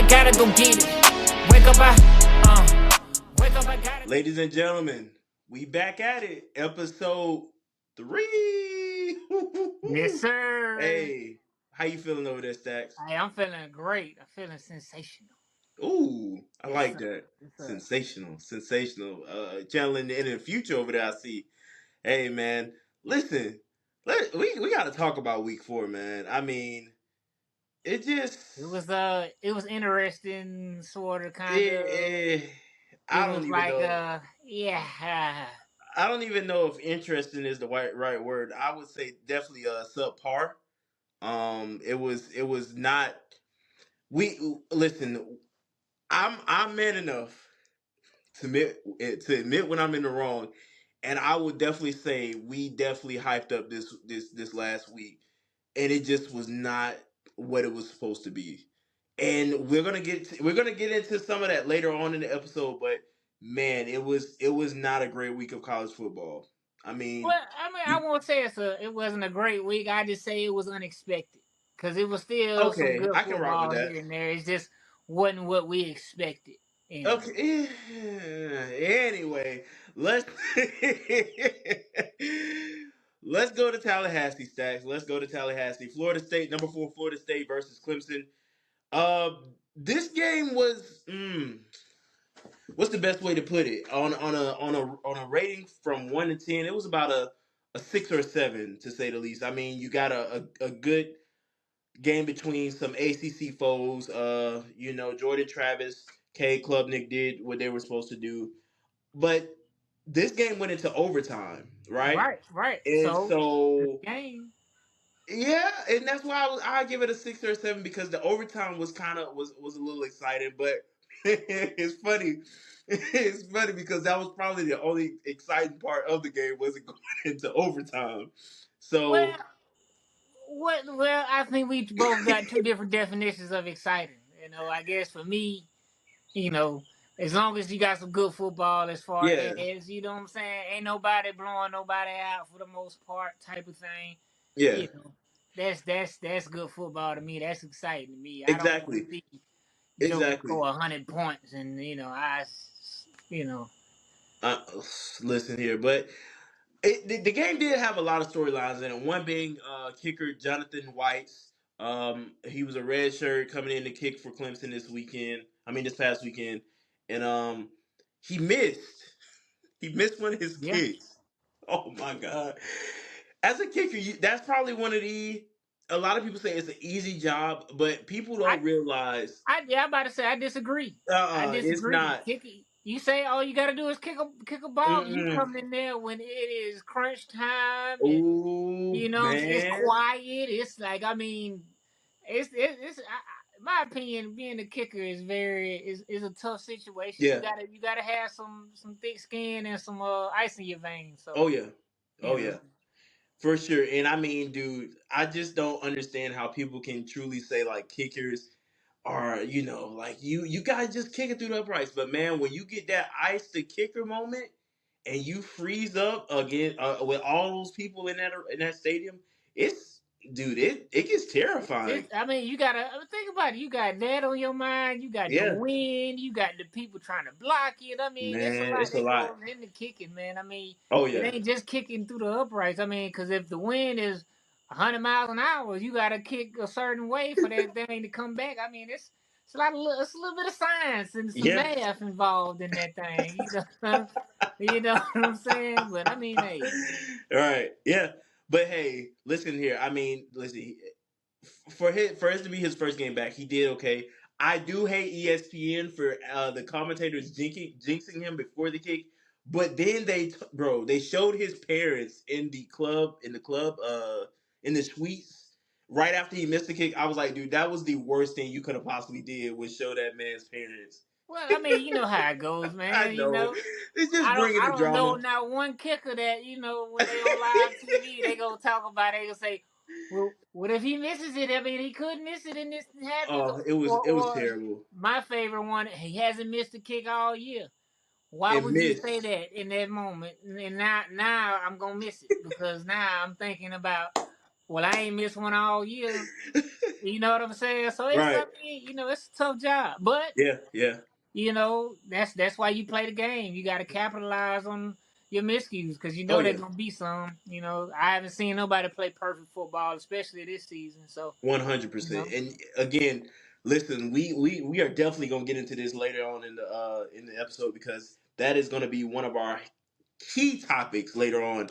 gotta go get it. Wake up, I gotta. Ladies and gentlemen, we back at it. Episode 3. Yes, sir. Hey, how you feeling over there, Stacks? Hey, I'm feeling great. I'm feeling sensational. Ooh, I Yes, like sir. that. Yes, sir. Sensational. Channeling in the future over there, I see. Hey, man, listen, we got to talk about week 4, man. I mean, it just, It was interesting, sort of, kind of. it, It I don't was even like, know. yeah. I don't even know if interesting is the right word. I would say definitely subpar. It was not. We listen. I'm man enough to admit when I'm in the wrong, and I would definitely say we definitely hyped up this last week, and it just was not what it was supposed to be. And we're gonna get into some of that later on in the episode, but man, it was not a great week of college football. I mean, Well, I mean, I you won't say it wasn't a great week. I just say it was unexpected because it was still some okay? good I can rock with football that. here and there. It just wasn't what we expected. You know. Okay. Anyway, let's let's go to Tallahassee, Stacks. Let's go to Tallahassee. Florida State, number 4, Florida State versus Clemson. Uh, this game was what's the best way to put it? On a rating from 1 to 10, it was about a 6 or 7 to say the least. I mean, you got a good game between some ACC foes. Jordan Travis, K. Klubnik did what they were supposed to do, but this game went into overtime, right? Right, right. And So good so, game. yeah, and that's why I give it a 6 or 7 because the overtime was a little exciting, but it's funny. It's funny because that was probably the only exciting part of the game wasn't going into overtime. Well, So I think we both got two different definitions of exciting. I guess for me, you know, as long as you got some good football, as far yeah, as you know what I'm saying, ain't nobody blowing nobody out for the most part, type of thing. yeah, You know, that's good football to me. That's exciting to me. I don't want exactly, to see Joker exactly. score 100 points and you know, Uh, Listen here, but the game did have a lot of storylines in it. One being kicker Jonathan White's. He was a red shirt coming in to kick for Clemson this weekend. I mean, this past weekend, and he missed. He missed one of his yeah. kicks. Oh my god! As a kicker, that's probably one of the. A lot of people say it's an easy job, but people I don't realize. I'm about to say I disagree. I It's disagree. not. Kick it. You say all you got to do is kick a ball. You Mm-mm. come in there when it is crunch time, and Ooh, it's man. quiet. It's like, I mean, in my opinion, being a kicker is a tough situation. You Yeah. gotta have some thick skin and some ice in your veins. Oh So yeah. Oh you yeah. know, For sure. And I mean, dude, I just don't understand how people can truly say like kickers are, like you guys just kick it through the uprights. But man, when you get that ice to kicker moment and you freeze up again with all those people in that stadium, it's dude, it gets terrifying. I mean, you gotta think about it. You got that on your mind. You got the Yeah, wind. You got the people trying to block it. I mean, it's a man, lot it's a that lot. goes into kicking, man. I mean, Oh it yeah, ain't just kicking through the uprights. I mean, because if the wind is 100 miles an hour, you gotta kick a certain way for that thing to come back. I mean, it's a little bit of science and some yeah. math involved in that thing. You know what I'm saying? But I mean, hey, All right, yeah. But hey, listen here. I mean, listen. For us to be his first game back, he did okay. I do hate ESPN for the commentators jinxing him before the kick, but then they showed his parents in the suites right after he missed the kick. I was like, dude, that was the worst thing you could have possibly did was show that man's parents. well, I mean, you know how it goes, I man. know it's just bringing I the don't know drama. not one kicker that when they on live TV they gonna talk about it. They gonna say, well, what if he misses it? I mean, he could miss it and this happens. Oh, it was Or terrible. my favorite one, he hasn't missed a kick all year. Why It would you say missed. that in that moment? And now I'm gonna miss it because now I'm thinking about, Well, I ain't missed one all year. You know what I'm saying? So it's, I Right. mean, it's a tough job, but Yeah. Yeah. that's why you play the game. You got to capitalize on your miscues because Oh they're yeah. gonna be some. I haven't seen nobody play perfect football, especially this season. So One hundred you percent. know, And again, listen, we are definitely gonna get into this later on in the episode because that is gonna be one of our key topics later on.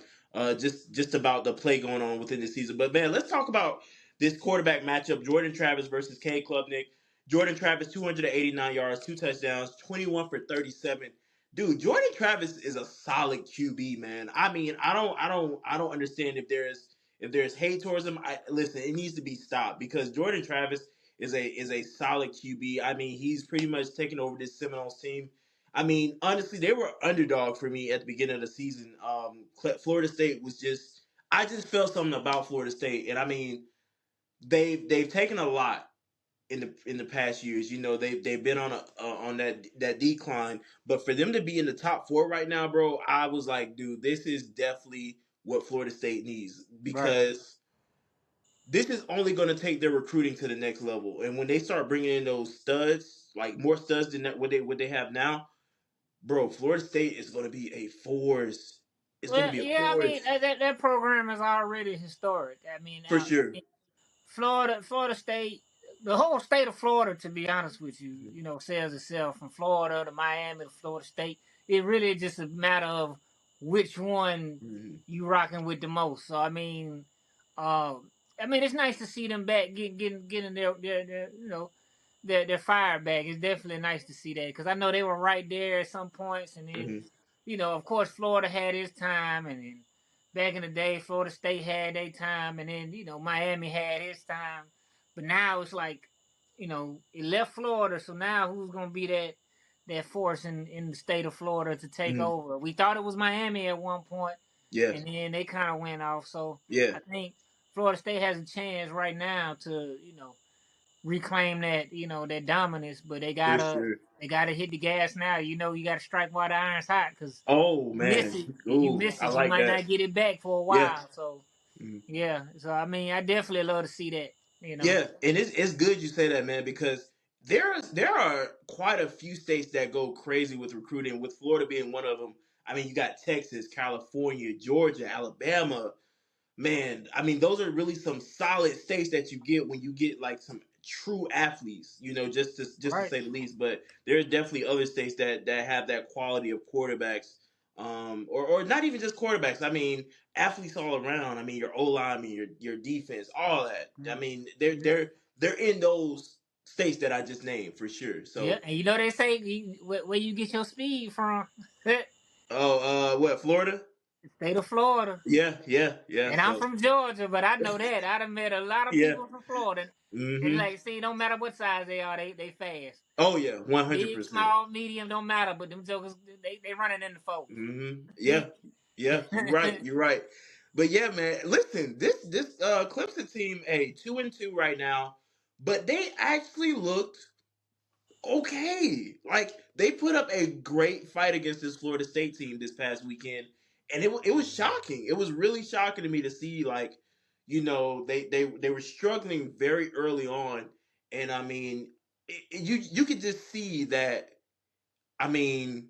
Just about the play going on within the season. But man, let's talk about this quarterback matchup: Jordan Travis versus K Klubnik. Jordan Travis, 289 yards, two touchdowns, 21 for 37. Dude, Jordan Travis is a solid QB, man. I mean, I don't understand if there's hate towards him. Listen, it needs to be stopped because Jordan Travis is a solid QB. I mean, he's pretty much taken over this Seminoles team. I mean, honestly, they were underdog for me at the beginning of the season. Florida State was just, I just felt something about Florida State, and I mean, they've taken a lot in the past years. They've been on that decline, but for them to be in the top four right now, bro, I was like, dude, this is definitely what Florida State needs right? because this is only going to take their recruiting to the next level. And when they start bringing in those studs, like more studs than what they have now, bro, Florida State is going to be a force. It's going to Well, be a yeah, I mean force that program is already historic. for sure. Florida State, the whole state of Florida, to be honest with you, sells itself from Florida to Miami to Florida State. It really is just a matter of which one Mm-hmm. you rocking with the most. So uh, it's nice to see them back, getting their fire back. It's definitely nice to see that because I know they were right there at some points, and then Mm-hmm. of course Florida had its time, and then back in the day, Florida State had their time, and then Miami had his time. But now it's like, it left Florida, so now who's gonna be that force in the state of Florida to take Mm-hmm. over? We thought it was Miami at one point, Yeah, and then they kind of went off. So yeah, I think Florida State has a chance right now to reclaim that dominance, but they for gotta sure. they gotta hit the gas now. You gotta strike while the iron's hot, because Oh miss man, it. If you ooh, miss I it, you like might that. not get it back for a Yeah. while. So Mhm. yeah. So I definitely love to see that. Yeah, and it's good you say that, man, because there are quite a few states that go crazy with recruiting, with Florida being one of them. I mean, you got Texas, California, Georgia, Alabama. Man, I mean, those are really some solid states that you get when you get like some true athletes, just to Right. say the least. But there are definitely other states that have that quality of quarterbacks, or not even just quarterbacks. I mean, athletes all around. I mean, your O line, I mean, your defense, all that. I Mm. mean, they're Yeah. they're they're in those states that I just named for sure. Yeah. So, And they say where you get your speed from. oh, what, Florida? State of Florida. Yeah, yeah, yeah. And I'm So, from Georgia, but I know that. I done met a lot of yeah. people from Florida. They Mm-hmm. like, see, don't matter what size they are, they fast. Oh yeah, 100%. Big, small, medium, don't matter. But them jokers, they running in the foes. Yeah, yeah, you're right. You're right. But yeah, man, listen, this Clemson team, 2-2 right now, but they actually looked okay. Like they put up a great fight against this Florida State team this past weekend, and it was shocking. It was really shocking to me to see, like, they were struggling very early on, and I mean, you could just see that. I mean,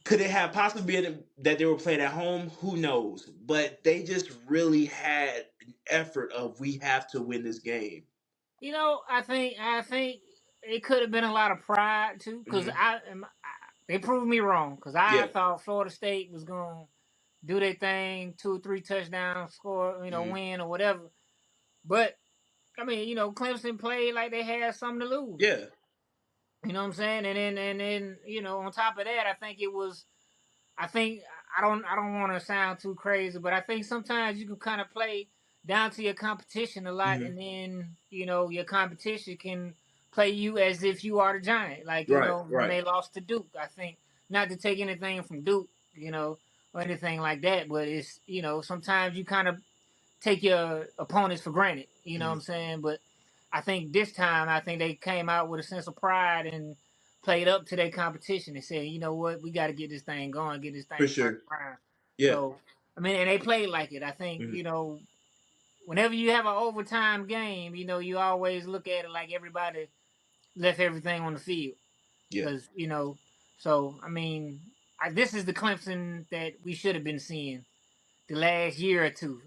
could it have possibly been that they were playing at home? Who knows? But they just really had an effort of, we have to win this game. I think it could have been a lot of pride too, because Hmm. they proved me wrong. Because I Yeah. thought Florida State was gonna do their thing, 2 or 3 touchdowns, score, Hmm. win or whatever. But Clemson played like they had something to lose. Yeah. You know what I'm saying? And then on top of that, I think it was. I think I don't want to sound too crazy, but I think sometimes you can kind of play down to your competition a lot, Hmm. and then your competition can play you as if you are the giant. Like Right. when Right. they lost to Duke, I think, not to take anything from Duke, or anything like that, but it's sometimes you kind of take your opponents for granted. You know what I'm Hmm. saying? But I think this time, I think they came out with a sense of pride and played up to their competition and said, you know what, we got to get this thing going, get this For thing turned sure. around. Yeah. So, and they played like it. I think, Hmm. whenever you have an overtime game, you always look at it like everybody left everything on the field Yeah, because So I mean, this is the Clemson that we should have been seeing the last year or two.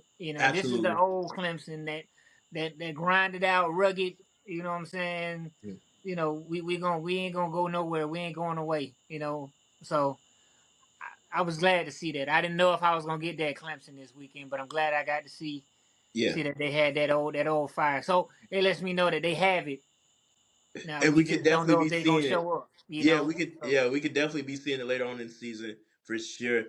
This is the absolutely. old Clemson that grinded out, rugged. You know what I'm saying? Mm. We ain't gonna go nowhere. We ain't going away. So I was glad to see that. I didn't know if I was gonna get that Clemson this weekend, but I'm glad I got to Yeah, see that they had that old fire. So it lets me know that they have it. Now and we we could just don't definitely know be if they're gonna seeing it. show up. Yeah, we could. So Yeah, we could definitely be seeing it later on in the season for sure.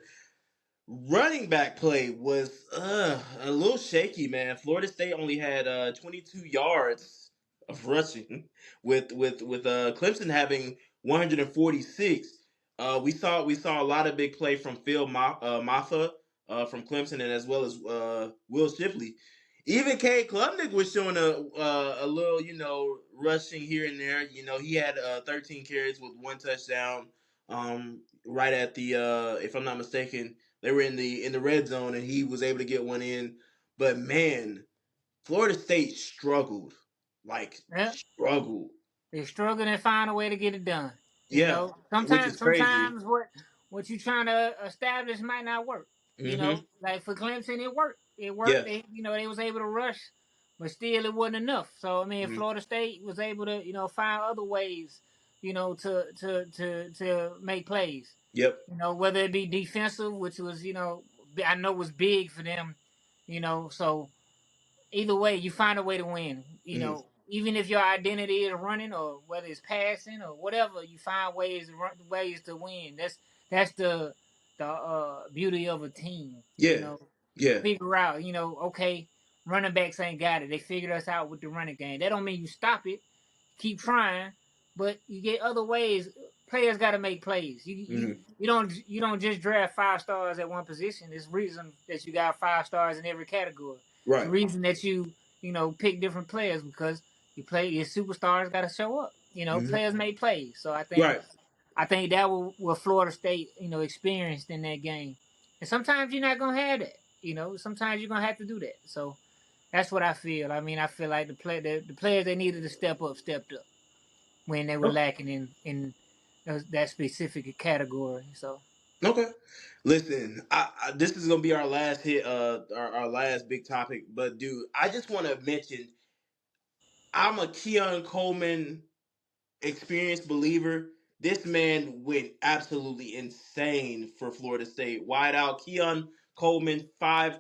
Running back play was a little shaky, man. Florida State only had 22 yards of rushing, with Clemson having 146. We saw a lot of big play from Maffa from Clemson, and as well as Will Shipley. Even Cade Klubnik was showing a little, rushing here and there. He had 13 carries with one touchdown. Right at the if I'm not mistaken, they were in the red zone, and he was able to get one in. But man, Florida State struggled, like yeah, struggled. they struggle and find a way to get it done. Yeah, which is crazy. Sometimes what you trying to establish might not work. Hmm. Like for Clemson, it worked. It worked. Yeah. They was able to rush, but still it wasn't enough. So I mean, Hmm. Florida State was able to find other ways, to make plays. Yep. Whether it be defensive, which was I know was big for them. So either way, you find a way to win. Hmm. Even if your identity is running or whether it's passing or whatever, you find ways to win. That's the beauty of a team. Yeah. Yeah. Figure out. Okay, running backs ain't got it. They figured us out with the running game. That don't mean you stop it. Keep trying, but you get other ways. Players got to make plays. Hmm. You don't just draft 5 stars at one position. There's reason that you got 5 stars in every category. It's the Right. reason that you pick different players because your superstars got to show up. Hmm. Players make plays. So Right. I think that was what Florida State experienced in that game. And sometimes you're not gonna have that. Sometimes you're gonna have to do that. So that's what I feel. I mean, I feel like the players they needed to step up stepped up when they were Oh, lacking in that specific category. So okay. Listen, this is gonna be our last hit, our last big topic. But dude, I just want to mention I'm a Keon Coleman experienced believer. This man went absolutely insane for Florida State. Wide out, Keon Coleman, five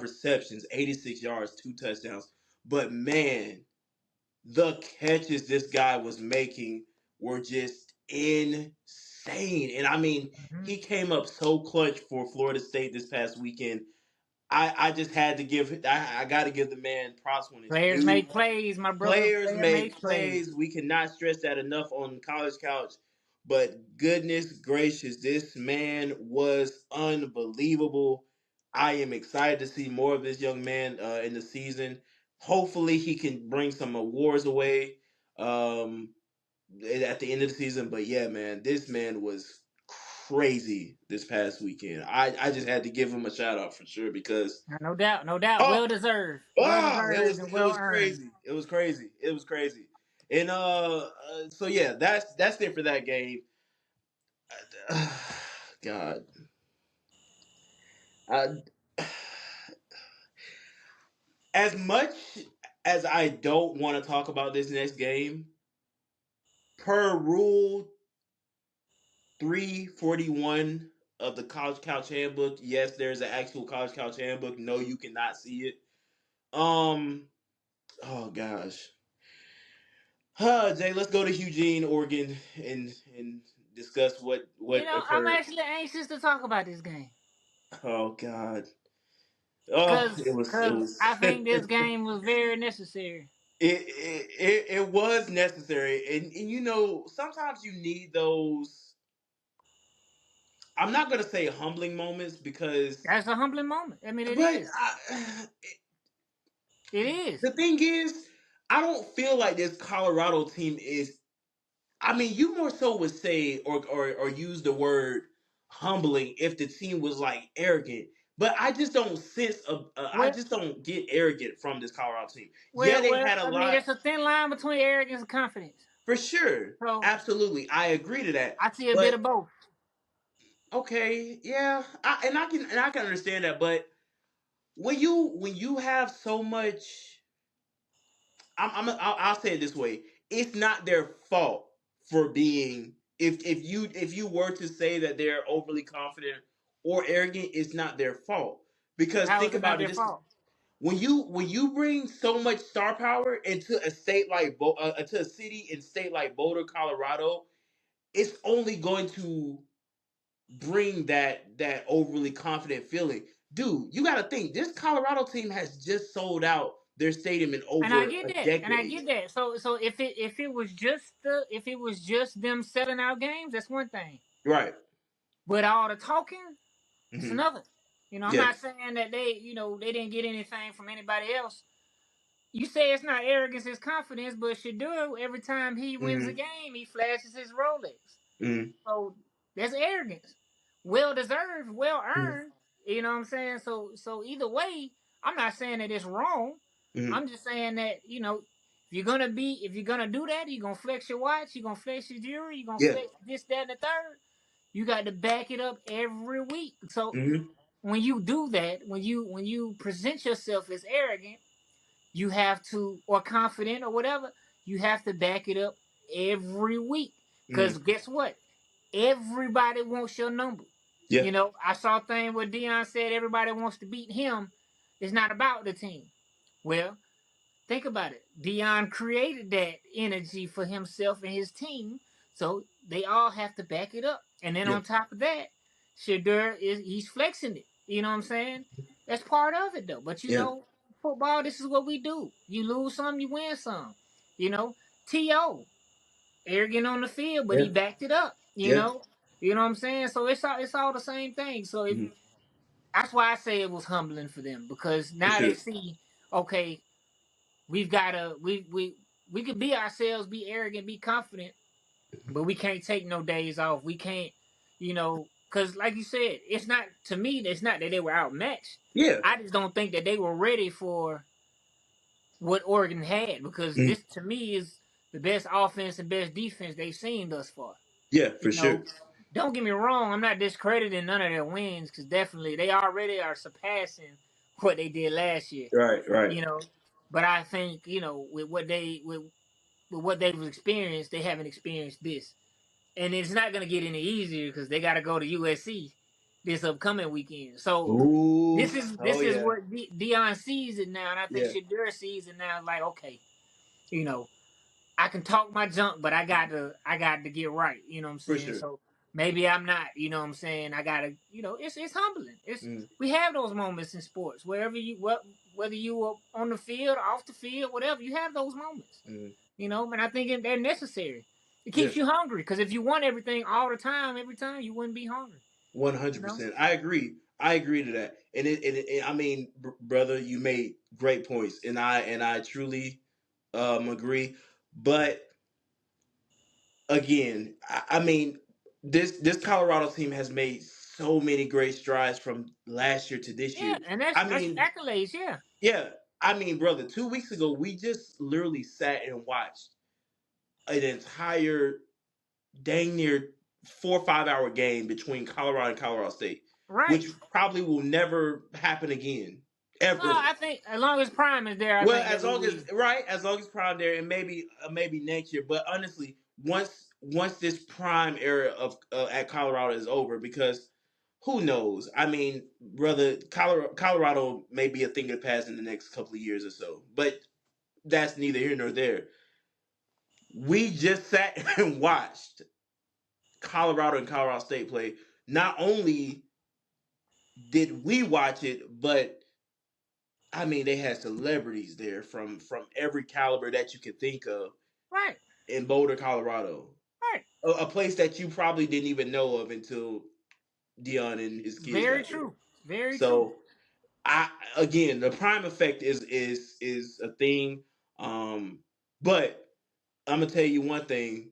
receptions, 86 yards, 2 touchdowns. But man, the catches this guy was making were just insane. And I mean, mhm. he came up so clutch for Florida State this past weekend. I just had to I got to give the man props when it's Players due. make plays, my brother. Players Player makes make plays. plays. We cannot stress that enough on College Couch. But goodness gracious, this man was unbelievable. I am excited to see more of this young man in the season. Hopefully, he can bring some awards away at the end of the season. But yeah, man, this man was crazy this past weekend. I just had to give him a shout out for sure because No doubt, no doubt. oh, Well it deserved, was and it well was earned. crazy. It was crazy. It was crazy. And so yeah, that's it for that game. God, I, as much as I don't want to talk about this next game, per rule 341 of the College Couch Handbook, yes, there's an actual College Couch Handbook. No, you cannot see it. Um, oh gosh. Jay, let's go to Eugene, Oregon, and discuss what I'm occurred. actually anxious to talk about this game Oh God. Oh, it because was it was I think this game was very necessary. it was necessary, and sometimes you need those. I'm not gonna say humbling moments because, That's a humbling moment. I mean, it but is. It is. the thing is, I don't feel like this Colorado team is. I mean, you more so would say or use the word humbling if the team was like arrogant. But I just don't sense I Well, just don't get arrogant from this Colorado team. Yeah, well, they well. had a I mean, lot there's a thin line between arrogance and confidence. for sure. So Absolutely, I agree to that. I see a bit But of both. okay, yeah, I can understand that. But when you have so much, I'll say it this way: it's not their fault for being. If you were to say that they're overly confident or arrogant, it's not their fault. Because How think is it not about it: their this fault? when you bring so much star power into a state like into a city and state like Boulder, Colorado, it's only going to bring that overly confident feeling. Dude, you got to think this Colorado team has just sold out their stadium in And I over get a that, and I decade. get that. So if it was just them selling out games, that's one thing. Right. But all the talking, it's Hmm. another. I'm Yeah. not saying that they didn't get anything from anybody else. You say it's not arrogance, it's confidence, but Shadur, every time he wins a Hmm. game, he flashes his Rolex. Hmm. So that's arrogance. Well deserved, well Hmm. earned. You know what I'm saying? So either way, I'm not saying that it's wrong. Hmm. I'm just saying that, if you're gonna do that, you're gonna flex your watch, you're gonna flex your jewelry, you're gonna Yeah. flex this, that, and the third. You got to back it up every week. So Hmm. when you do that, when you present yourself as arrogant, you have to, or confident or whatever, you have to back it up every week. Hmm. Because guess what? Everybody wants your number. Yeah. I saw a thing where Dion said everybody wants to beat him. It's not about the team. Well, think about it. Dion created that energy for himself and his team, so they all have to back it up. And then Yeah. on top of that, Shadur he's flexing it. You know what I'm saying? That's part of it though. But Yeah. football, this is what we do. You lose some, you win some. You know, To arrogant on the field, but Yeah. he backed it up. Yeah. You know what I'm saying? So it's all the same thing. So if Hmm. that's why I say it was humbling for them, because For now they sure. see, okay, we've got to we could be ourselves, be arrogant, be confident, but we can't take no days off. We can't, because like you said, it's not, to me, it's not that they were outmatched. Yeah. I just don't think that they were ready for what Oregon had, because Hmm. this to me is the best offense and best defense they've seen thus far. Yeah. You For sure. know, don't get me wrong, I'm not discrediting none of their wins, because definitely they already are surpassing what they did last year. Right. Right. You know, but I think with what they've experienced, they haven't experienced this, and it's not going to get any easier because they got to go to USC this upcoming weekend. So Ooh. this Oh is yeah. what Dion sees it now, and I think Yeah. Shadur sees it now. Like, okay, you know, I can talk my junk, but I got to get right. You know what I'm For saying? sure. So maybe I'm not. You know what I'm saying? I gotta. It's humbling. Mm. We have those moments in sports, whether you are on the field, off the field, whatever. You have those moments. Mm. And I think they're necessary. It Yeah. keeps you hungry, because if you want everything all the time, every time, you wouldn't be hungry. One You hundred know? percent. I agree. I agree to that. I mean, brother, you made great points, and I truly agree. But again, I mean, this Colorado team has made so many great strides from last year to this Yeah, year. and that's I that's mean, accolades. Yeah, yeah. I mean, brother, 2 weeks ago we just literally sat and watched an entire dang near 4 or 5 hour game between Colorado and Colorado State, right. which probably will never happen again, Well, ever. I think as long as Prime is there, I Well, think that as we long as will. right, as long as Prime there, and maybe next year. But honestly, once this Prime era of at Colorado is over, because who knows? I mean, brother, Colorado may be a thing of the past in the next couple of years or so, but that's neither here nor there. We just sat and watched Colorado and Colorado State play. Not only did we watch it, but I mean they had celebrities there from every caliber that you could think of Right, in Boulder, Colorado. right. A place that you probably didn't even know of until Dion and his kids Very got there. true. Very true. So I again the prime effect is a thing. Um but I'm gonna tell you one thing.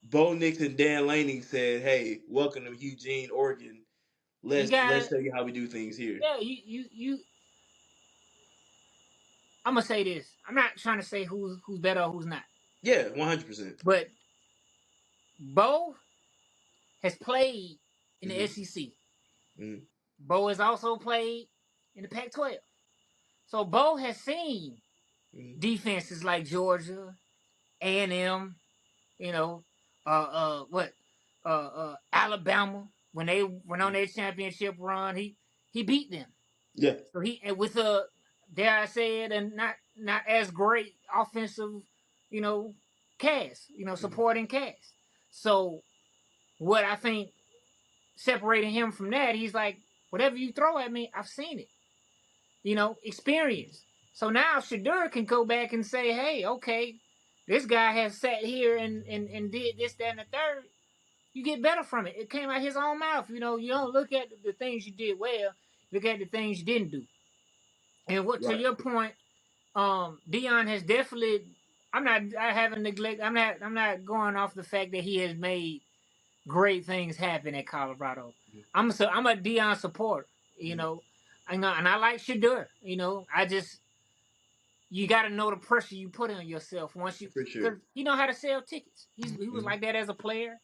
Bo Nix and Dan Lanning said, "Hey, welcome to Eugene, Oregon. You let's got tell you how we do things here. yeah. You. I'm gonna say this. I'm not trying to say who's better or who's not, Yeah, 100%. but Bo has played in the Mm-hmm. SEC. Mm-hmm. Bo has also played in the Pac-12. So Bo has seen Mm-hmm. defenses like Georgia, A&M, you know, what, Alabama when they went on their championship run. He beat them. Yeah. So he and with a dare I say it, and not as great offensive, you know, cast, Mm-hmm. supporting cast. So what I think separating him from that, he's like, whatever you throw at me, I've seen it. Experience. So now Shadur can go back and say, hey, okay, this guy has sat here and did this, that, and the third. You get better from it. It came out his own mouth. You don't look at the things you did well, look at the things you didn't do. And what to Right. your point, Dion has definitely. I haven't neglected. I'm not going off the fact that he has made great things happen at Colorado. I'm a Dion supporter. You Mm-hmm. know, and I like Shadur. I just you got to know the pressure you put on yourself once you For sure. because he know how to sell tickets. He was Mm-hmm. like that as a player.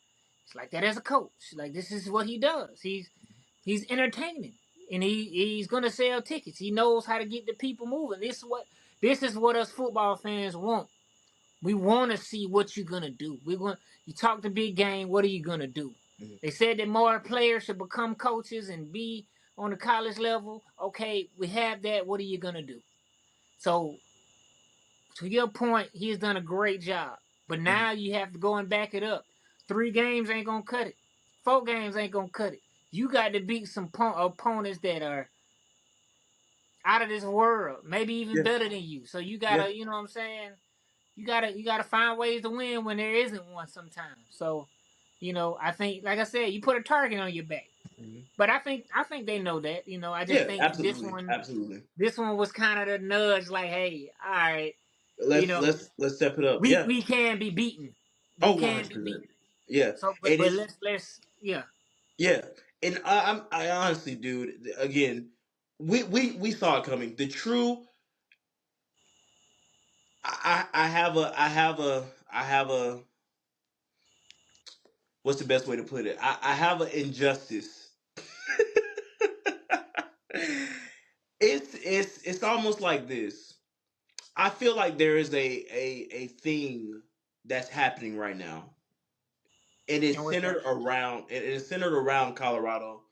He's like that as a coach. Like this is what he does. He's entertaining and he's gonna sell tickets. He knows how to get the people moving. This is what us football fans want. We want to see what you're gonna do. You talk the big game. What are you gonna do? Mm-hmm. They said that more players should become coaches and be on the college level. Okay, we have that. What are you gonna do? So to your point, he's done a great job. But Mm-hmm. now you have to go and back it up. 3 games ain't gonna cut it. 4 games ain't gonna cut it. You got to beat some opponents that are out of this world, maybe even Yeah. better than you. So you Yeah. gotta, you know what I'm saying? You gotta find ways to win when there isn't one sometimes. So, I think, like I said, you put a target on your back. Mm-hmm. But I think they know that. I just Yeah. think this Absolutely. one, Absolutely. this one was kind of the nudge, like, hey, all right, you Let's know, let's let's step it up. we Yeah. we can be beaten. We Oh, can be 100%. beaten. Yeah. So, but And but it's let's yeah. yeah. And I honestly, dude, again, we saw it coming. The true I have a what's the best way to put it? I have an injustice. It's almost like this. I feel like there is a thing that's happening right now, and And what's that? it is centered around Colorado,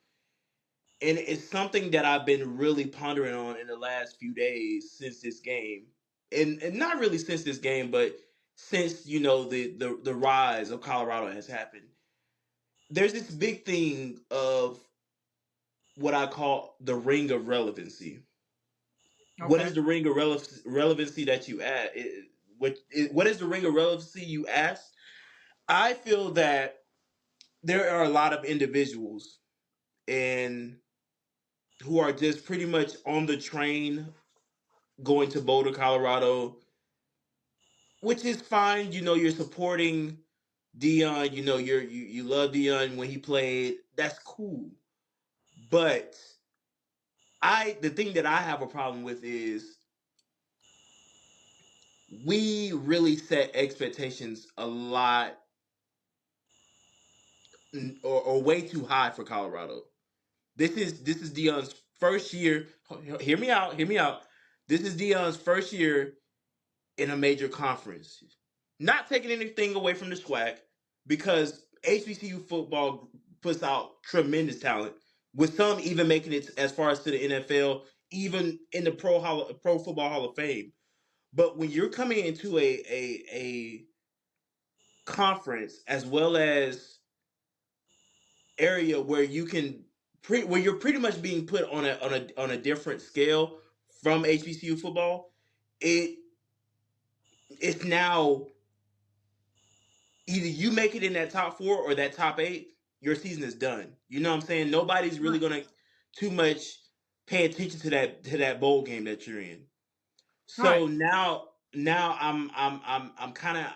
and it's something that I've been really pondering on in the last few days since this game, and not really since this game, but since the rise of Colorado has happened. There's this big thing of what I call the ring of relevancy. What Okay. is the ring of relevancy that you add? What is the ring of relevancy you ask? I feel that there are a lot of individuals and who are just pretty much on the train going to Boulder, Colorado, which is fine. You're supporting Dion. You love Dion when he played. That's cool. But the thing that I have a problem with is we really set expectations a lot or way too high for Colorado. This is Dion's first year. Hear me out. Hear me out. This is Dion's first year in a major conference. Not taking anything away from the SWAC because HBCU football puts out tremendous talent, with some even making it as far as to the NFL, even in the Pro Football Hall of Fame. But when you're coming into a conference as well as area where where you're pretty much being put on a different scale from HBCU football, it it's now either you make it in that top four or that top eight, your season is done. You know what I'm saying? Nobody's really Right. gonna too much pay attention to that bowl game that you're in. Right. So now I'm kind of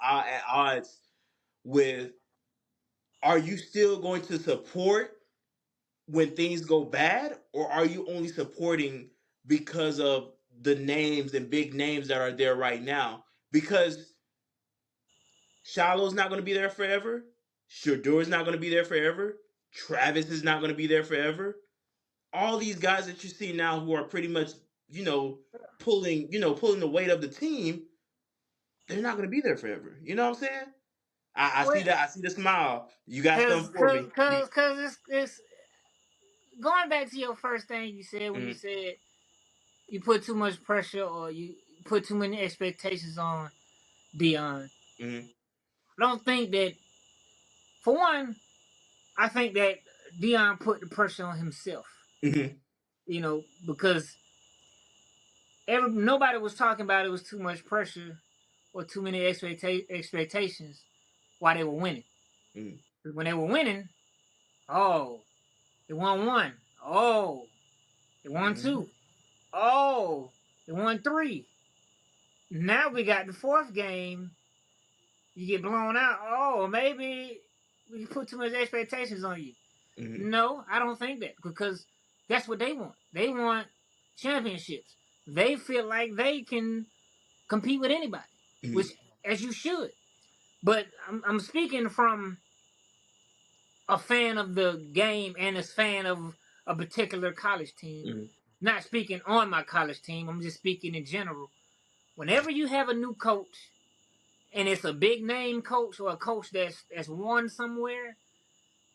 at odds with, are you still going to support when things go bad, or are you only supporting because of the names and big names that are there right now? Because Shiloh's not going to be there forever. Shador's not going to be there forever. Travis is not going to be there forever. All these guys that you see now who are pretty much, pulling the weight of the team, they're not going to be there forever. You know what I'm saying? I Well, see that. I see the smile. You got cause, something for cause, me. cause, cause it's going back to your first thing you said when you Mm-hmm. said you put too much pressure or you put too many expectations on Dion. Mm-hmm. I don't think that, for one, I think that Dion put the pressure on himself. Mm-hmm. Because nobody was talking about it was too much pressure or too many expectations while they were winning. Mm-hmm. When they were winning, oh, they won one. Oh, they won Mm-hmm. two. Oh, they won three. Now we got the fourth game. You get blown out. Oh, maybe we put too much expectations on you. Mm-hmm. No, I don't think that, because that's what they want. They want championships. They feel like they can compete with anybody, which, Mm-hmm. as you should. But I'm speaking from a fan of the game and a fan of a particular college team. Mm-hmm. Not speaking on my college team. I'm just speaking in general. Whenever you have a new coach and it's a big name coach or a coach that's won somewhere,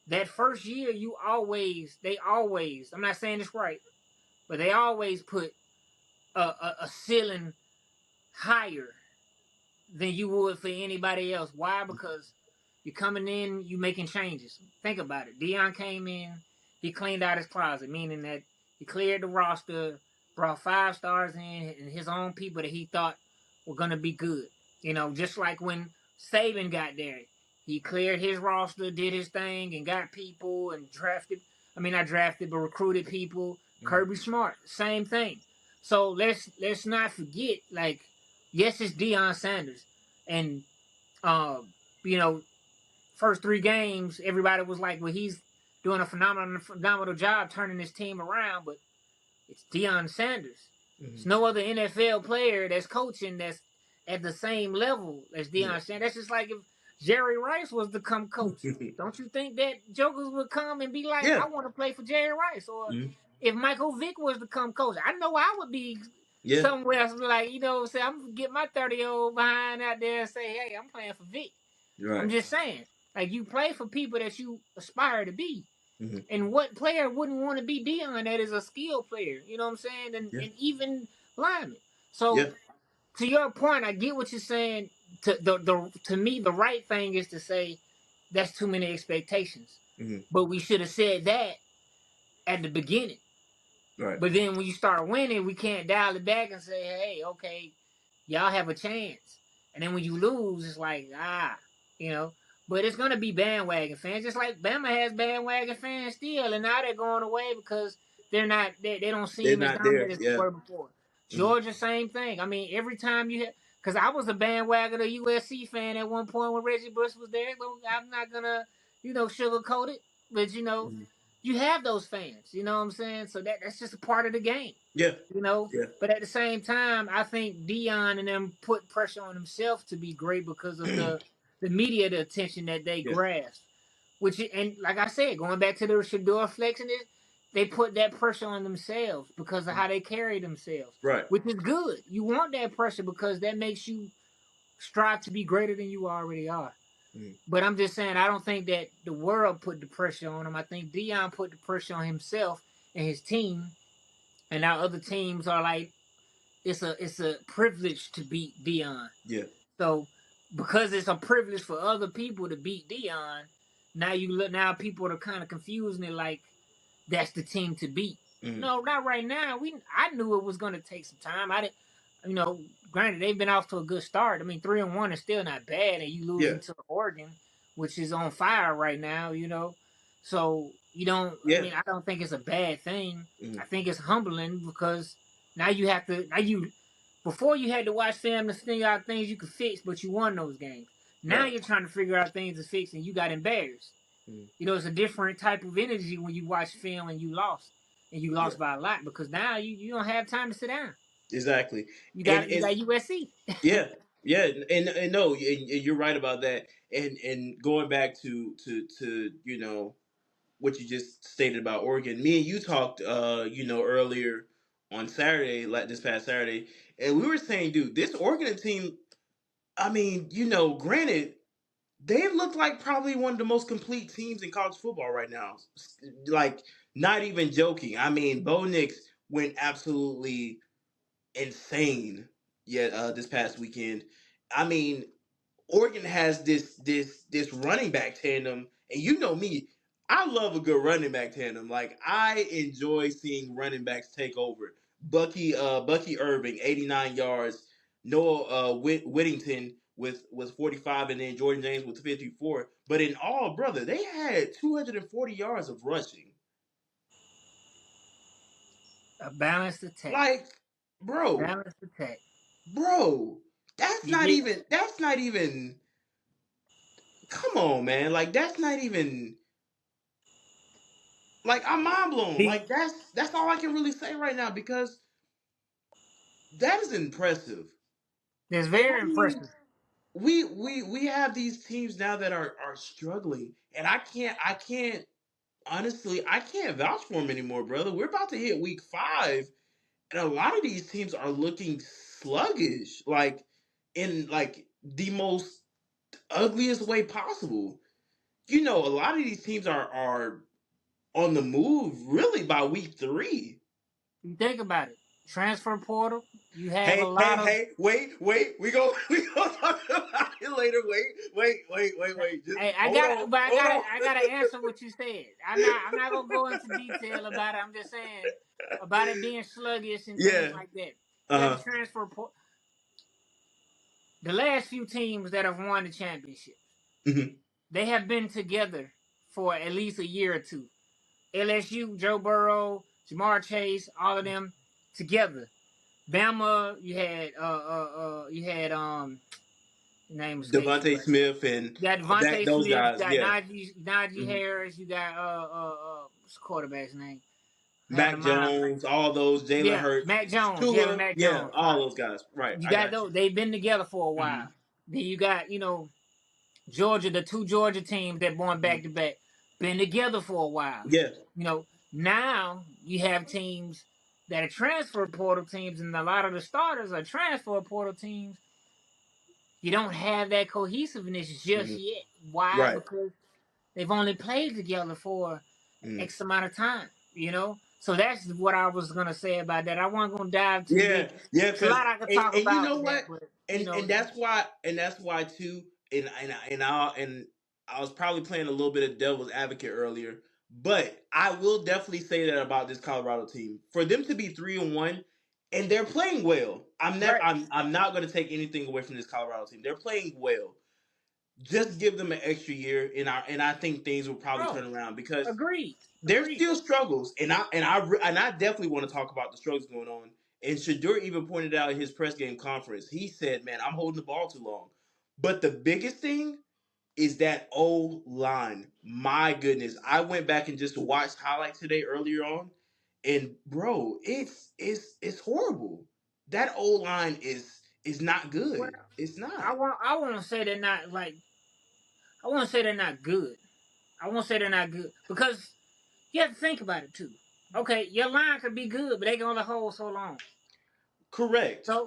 that first year they always, I'm not saying this right, but they always put a ceiling higher than you would for anybody else. Why? Because you're coming in, you making changes. Think about it. Dion came in, he cleaned out his closet, meaning that he cleared the roster, brought 5 stars in, and his own people that he thought were gonna be good. Just like when Saban got there, he cleared his roster, did his thing, and got people and drafted. I mean, not drafted, but recruited people. Mm-hmm. Kirby Smart, same thing. So let's not forget, like, yes, it's Deion Sanders, and um, you know, first 3 games, everybody was like, well, he's doing a phenomenal job turning his team around, but it's Deion Sanders. Mm-hmm. There's no other NFL player that's coaching that's at the same level as Yeah. Deion Sanders. That's just like if Jerry Rice was to come coach. Don't you think that jokers would come and be like, Yeah. I want to play for Jerry Rice? Or Mm-hmm. if Michael Vick was to come coach, I know I would be Yeah. somewhere else, like, say, I'm going to get my 30-year-old behind out there and say, hey, I'm playing for Vick. I'm Right. just saying, like, you play for people that you aspire to be. Mm-hmm. And what player wouldn't want to be Dion that is a skill player? You know what I'm saying? Yeah. And even lineman. So Yeah. to your point, I get what you're saying. To me, the right thing is to say that's too many expectations. Mm-hmm. But we should have said that at the beginning. Right. But then when you start winning, we can't dial it back and say, hey, okay, y'all have a chance. And then when you lose, it's like, you know. But it's gonna be bandwagon fans, just like Bama has bandwagon fans still, and now they're going away because they don't They're seem as not there. dominant as they Yeah. were before. Mm-hmm. Georgia, same thing. I mean, every time because I was a bandwagon of USC fan at one point when Reggie Bush was there. I'm not gonna, sugarcoat it, but Mm-hmm. you have those fans. You know what I'm saying? So that's just a part of the game. Yeah. You know, Yeah. but at the same time, I think Dion and them put pressure on himself to be great because of the media, the attention that they Yeah. grasp. And like I said, going back to the Shador flexing it, they put that pressure on themselves because of how they carry themselves, Right. which is good. You want that pressure because that makes you strive to be greater than you already are. Mm-hmm. But I'm just saying, I don't think that the world put the pressure on him. I think Dion put the pressure on himself and his team, and now other teams are like, it's a privilege to beat Dion. Yeah. So because it's a privilege for other people to beat Dion, now people are kind of confusing it like that's the team to beat. Mm-hmm. No, not right now. I knew it was going to take some time. I didn't, granted they've been off to a good start. I mean, 3-1 is still not bad, and you Yeah. losing to Oregon, which is on fire right now. So you don't. I Yeah. mean, I don't think it's a bad thing. Mm-hmm. I think it's humbling because now you have to. Before you had to watch film to figure out things you could fix, but you won those games. Now Right. you're trying to figure out things to fix, and you got embarrassed. Mm. You know, it's a different type of energy when you watch film and you Yeah, lost by a lot because now you don't have time to sit down. exactly. You And got USC. yeah, yeah, and no, and you're right about that. And going back to what you just stated about Oregon. Me and you talked, earlier on Saturday, like this past Saturday, and we were saying, dude, this Oregon team. I mean, granted, they look like probably one of the most complete teams in college football right now. Like, not even joking. I mean, Bo Nix went absolutely insane. Yet this past weekend, I mean, Oregon has this running back tandem, and you know me, I love a good running back tandem. Like I enjoy seeing running backs take over. Bucky Irving, 89 yards. Noah Whittington with 45, and then Jordan James with 54. But in all, brother, they had 240 yards of rushing. A balanced attack. Like, bro, Balanced attack. bro, that's You not get even. That's not even. Come on, man. Like that's not even. Like I'm mind blown. the Like that's all I can really say right now because that is impressive. that's And very I mean, impressive. we have these teams now that are struggling, and I can't honestly I can't vouch for them anymore, brother. We're about to hit week 5, and a lot of these teams are looking sluggish, like in like the most ugliest way possible. A lot of these teams are on the move really by week 3. You think about it. Transfer portal. You have a Hey, hey, lot of. hey! Wait! We go talk about it later. Wait! Just Hey, I hold gotta, on. I gotta answer what you said. I'm not gonna go into detail about it. I'm just saying about it being sluggish and things Yeah. like that. You have a Uh huh. transfer portal. The last few teams that have won the championship, Hmm. they have been together for at least a year or two. LSU, Joe Burrow, Jamar Chase, all of them together. Bama, you had name escapes me Devontae right now. Smith and You got that Devontae those Smith, you guys. got Yeah. Najee Hmm. Harris, you got what's the quarterback's name? I'm having a Mac mind. Jones, all those. Jalen Yeah, Hurts, Mac Jones. Yeah, Tua. Mac Yeah, Jones. all those guys. Right. You I got got you. those. They've been together for a while. Hmm. Then you got Georgia, the two Georgia teams that won back to back, been together for a while. Yeah. Now you have teams that are transfer portal teams, and a lot of the starters are transfer portal teams. You don't have that cohesiveness just Hmm. yet. Why? Right. Because they've only played together for Hmm. X amount of time. So that's what I was gonna say about that. I wasn't gonna dive too Yeah, deep. yeah, It's a because lot I could and, talk and you about know in that, what, but and that's why too, and I was probably playing a little bit of devil's advocate earlier, but I will definitely say that about this Colorado team for them to be 3-1, and they're playing well. right, I'm not going to take anything away from this Colorado team. They're playing well. Just give them an extra year, and I think things will probably bro. turn around because Agreed, there's agreed. still struggles, and I definitely want to talk about the struggles going on. And Shadur even pointed out in his press game conference, he said, "Man, I'm holding the ball too long." But the biggest thing is that O line. My goodness, I went back and just watched highlights today earlier on, and bro, it's horrible. That O line is not Well, good. It's not. I want to say they're not like I want to say they're not good. I won't say they're not good because you have to think about it too. Okay, your line could be good, but they can only hold so long. Correct. So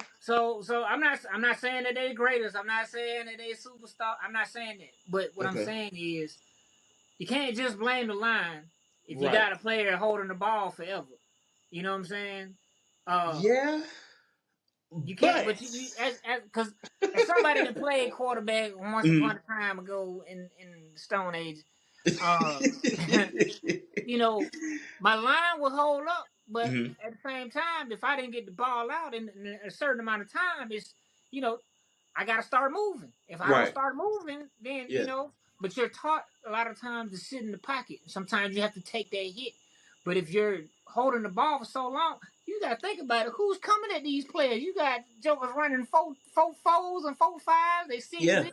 I'm not saying that they're greatest. I'm not saying that they superstar. I'm not saying that. But what I'm Okay. saying is you can't just blame the line if you Right. got a player holding the ball forever. You know what I'm saying? Uh, Yeah, you can't. but But you as because as somebody that played quarterback once upon Mhm. a time ago in the Stone Age, uh, my line will hold up, but Mhm. at the same time, if I didn't get the ball out in a certain amount of time, you know, I got to start moving. If I don't Right. start moving, then Yeah. but you're taught a lot of times to sit in the pocket. Sometimes you have to take that hit. But if you're holding the ball for so long, you got to think about it. Who's coming at these players? You got jokers running four fours and 4 5s. They 6'6" Yeah.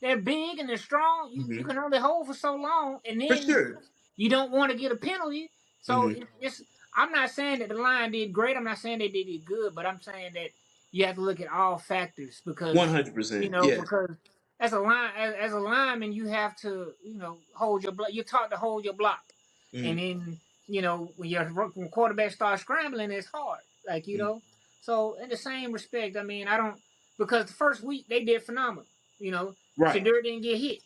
they're big and they're strong. You Hmm. can only hold for so long, and For then sure. you don't want to get a penalty. So Hmm. it's. I'm not saying that the line did great. I'm not saying they did good, but I'm saying that you have to look at all factors One because hundred percent. Yes. because as a lineman you have to hold your block. You're taught to hold your block, and Hmm. then when quarterback starts scrambling, it's hard. Like so in the same respect, I mean I don't because the first week they did phenomenal. You know, Right. Shadur didn't get hit.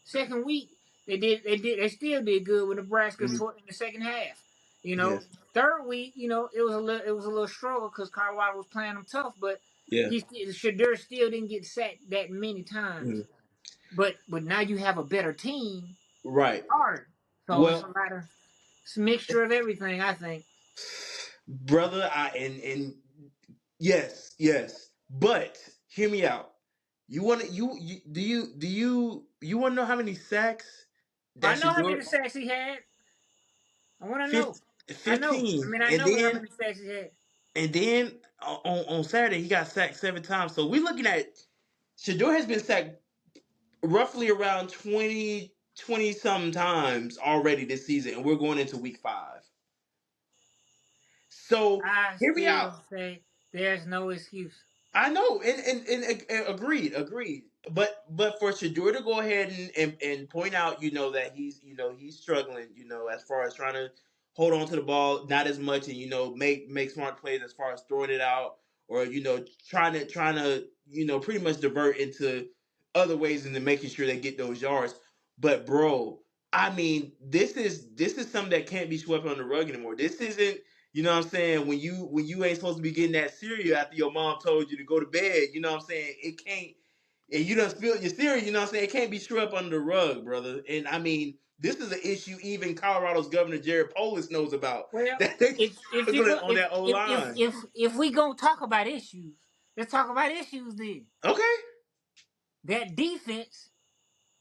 Second week they still did good with Nebraska Hmm. in the second half. You know, Yes. third week, it was a little struggle because Colorado was playing them tough, but Yeah. Shadur still didn't get sacked that many times. Hmm. But now you have a better team, Right. harder. So it's Well, a matter, it's a mixture of everything. I think. brother, and yes, yes. But hear me out. You want to you do you want to know how many sacks I that know should how do it? many sacks he had. I want to know. 15, I know. I 15. mean, I And know how then many sacks he had. on Saturday he got sacked 7 times. So we're looking at Shador has been sacked roughly around 20 something times already this season, and we're going into week 5. So I hear me out. still say there's no excuse. I know, and agreed, agreed. But for Shador to go ahead and point out, that he's struggling, as far as trying to hold on to the ball, not as much, and make smart plays as far as throwing it out, or trying to pretty much divert into other ways into making sure they get those yards. But bro, I mean, this is something that can't be swept on the rug anymore. This isn't, you know what I'm saying? When you ain't supposed to be getting that cereal after your mom told you to go to bed, you know what I'm saying? It can't, and you done spilled your cereal, you know what I'm saying? It can't be swept under the rug, brother. And I mean, this is an issue even Colorado's Governor Jared Polis knows about. Well, That they if you struggling go on that O line. if we gonna talk about issues, let's talk about issues then. Okay, That defense,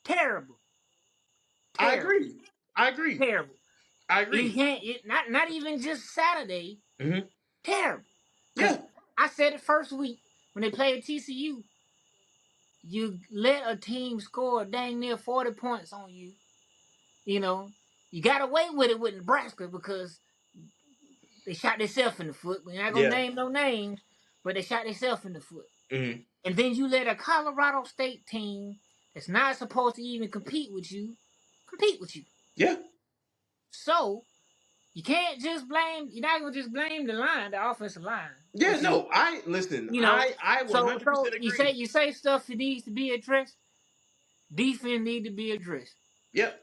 terrible, I terrible, agree. I agree. terrible. I You agree. can't not even just Saturday, Hmm. terrible. Cause Yeah, I said it first week when they played TCU, you let a team score dang near 40 points on you. You know, you got away with it with Nebraska because they shot themselves in the foot. We're not gonna yeah. name no names, but they shot themselves in the foot. Hmm. And then you let a Colorado State team that's not supposed to even compete with you. Yeah. So you can't just blame. You're not gonna just blame the line, the offensive line, Yeah, which is no, I listen, you know. I So 100% you agree. say stuff that needs to be addressed. Defense need to be addressed. Yep.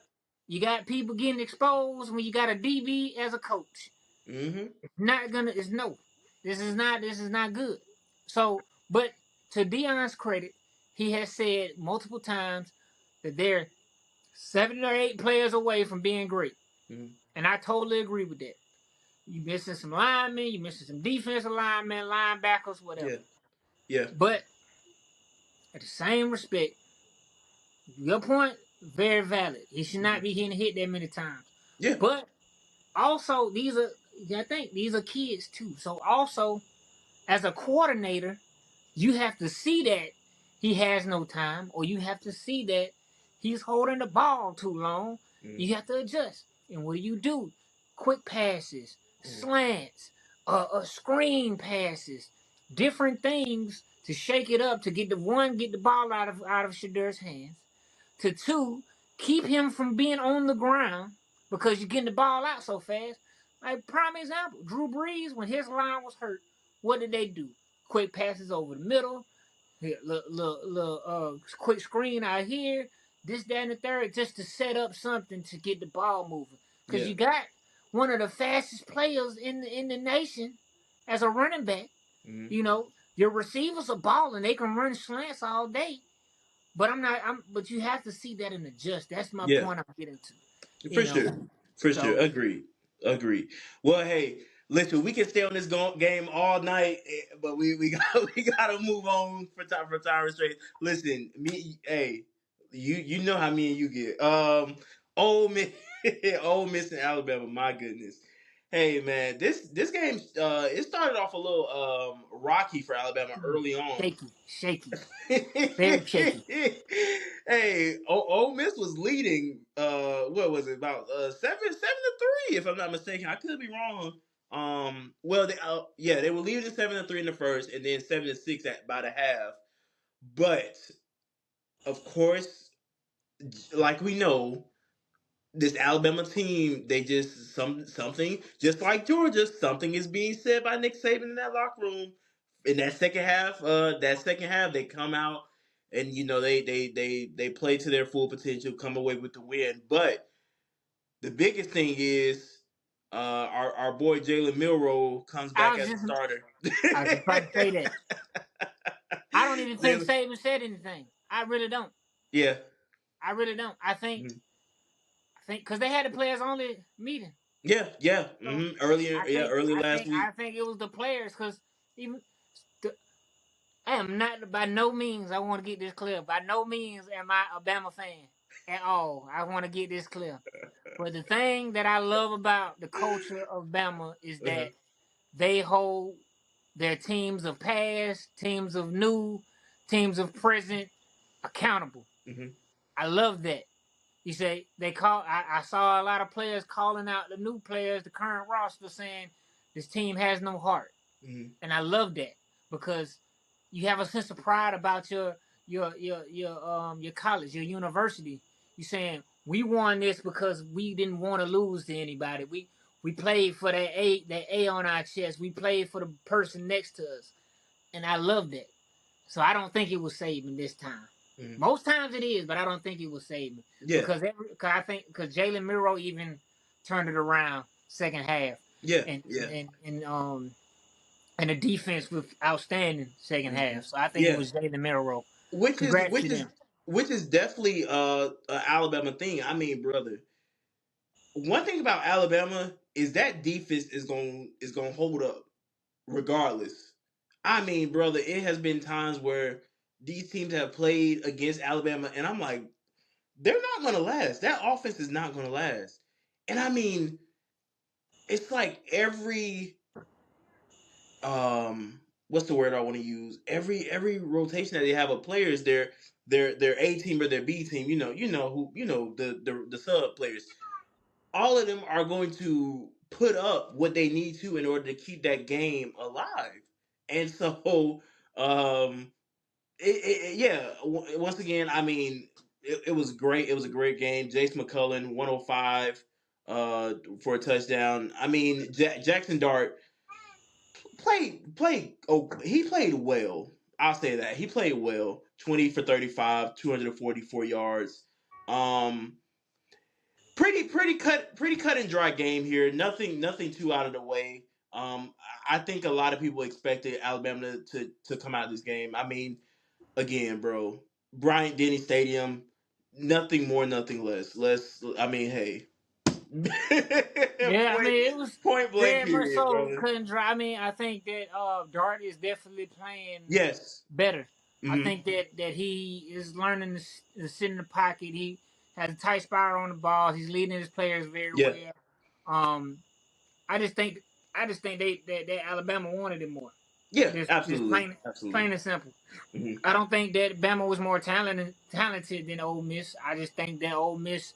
You got people getting exposed when you got a DB as a coach. Hmm. It's not gonna. It's no. This is not good. So, but to Dion's credit, he has said multiple times that they're 7 or 8 players away from being great, Hmm. and I totally agree with that. You missing some linemen, you missing some defensive linemen, linebackers, whatever. Yeah. Yeah. But at the same respect, your point very valid. He should not Mhm. be getting hit that many times. Yeah. But also, I think these are kids too. So also, as a coordinator, you have to see that he has no time, or you have to see that he's holding the ball too long. Mhm. You have to adjust. And what do? Quick passes, Mhm. slants, screen passes, different things to shake it up to get the ball out of Shadur's hands. To two, keep him from being on the ground because you're getting the ball out so fast. Like prime example, Drew Brees when his line was hurt, what did they do? Quick passes over the middle, quick screen out here, this, that, and the third, just to set up something to get the ball moving. Because Yeah. you got one of the fastest players in the nation as a running back. Mhm. You know, your receivers are balling; they can run slants all day. But I'm not. But you have to see that and adjust. That's my Yeah. point I'm getting to. For You know. sure. For sure. So Agreed. Agreed. Well, hey, listen, we can stay on this game all night, but we got we got to move on for time restraint. Listen, hey, you know how me and you get. Ole Miss, Ole Miss and Alabama. My goodness. Hey man, this game it started off a little rocky for Alabama early on. Shaky, very shaky. Hey, Ole Miss was leading. What was it about 7-3, if I'm not mistaken. I could be wrong. Well, they were leading 7-3 in the first, and then 7-6 at by the half. But of course, like we know, this Alabama team, they just something just like Georgia, something is being said by Nick Saban in that locker room. In that second half, they come out and they play to their full potential, come away with the win. But the biggest thing is our boy Jalen Milroe comes I back was as a just starter. I was just about to say that. I don't even think Jalen, Saban said anything. I really don't. yeah, I really don't. mhm. I think because they had the players only meeting. Yeah, yeah, So earlier, yeah, earlier last I week. think it was the players because even I am not by no means. I want to get this clear. By no means am I a Bama fan at all. I want to get this clear. But the thing that I love about the culture of Bama is Uh-huh. that they hold their teams of past, teams of new, teams of present accountable. Hmm. I love that. You say they call. I saw a lot of players calling out the new players, the current roster, saying this team has no heart, Hmm. and I love that because you have a sense of pride about your college, your university. You saying we won this because we didn't want to lose to anybody. We played for that A on our chest. We played for the person next to us, and I love that. So I don't think it was Saban this time. Hmm. Most times it is, but I don't think it was Saban Yeah, because I think because Jalen Miro even turned it around second half, yeah, and yeah. and and um and the defense was outstanding second Hmm. half. So I think it Yeah, was Jalen Miro. which is Congrats which to is them. which is definitely a Alabama thing. I mean, brother, one thing about Alabama is that defense is going to hold up regardless. I mean, brother, it has been times where these teams have played against Alabama, and I'm like, they're not going to last. That offense is not going to last. And I mean, it's like every what's the word I want to use? Every rotation that they have of players, their A team or their B team, the sub players, all of them are going to put up what they need to in order to keep that game alive. And so, once again, I mean, it was great. It was a great game. Jace McCullough, 105 for a touchdown. I mean, Jackson Dart played. Oh, he played well. I'll say that he played well. 20 for 35, 244 yards. Um, pretty cut and dry game here. Nothing too out of the way. I think a lot of people expected Alabama to come out of this game. I mean, again, bro, Bryant Denny Stadium, nothing more, nothing less. I mean, hey, Yeah, I point mean it was point blank very much period, so brother. couldn't try. I mean I think that Dart is definitely playing Yes. better. I Hmm. think that he is learning to sit in the pocket. He has a tight spiral on the ball. He's leading his players very Yeah. well. Um, I just think that Alabama wanted it more. Yeah. Just Absolutely. plain Absolutely. and simple. Hmm. I don't think that Bama was more talented than Ole Miss. I just think that Ole Miss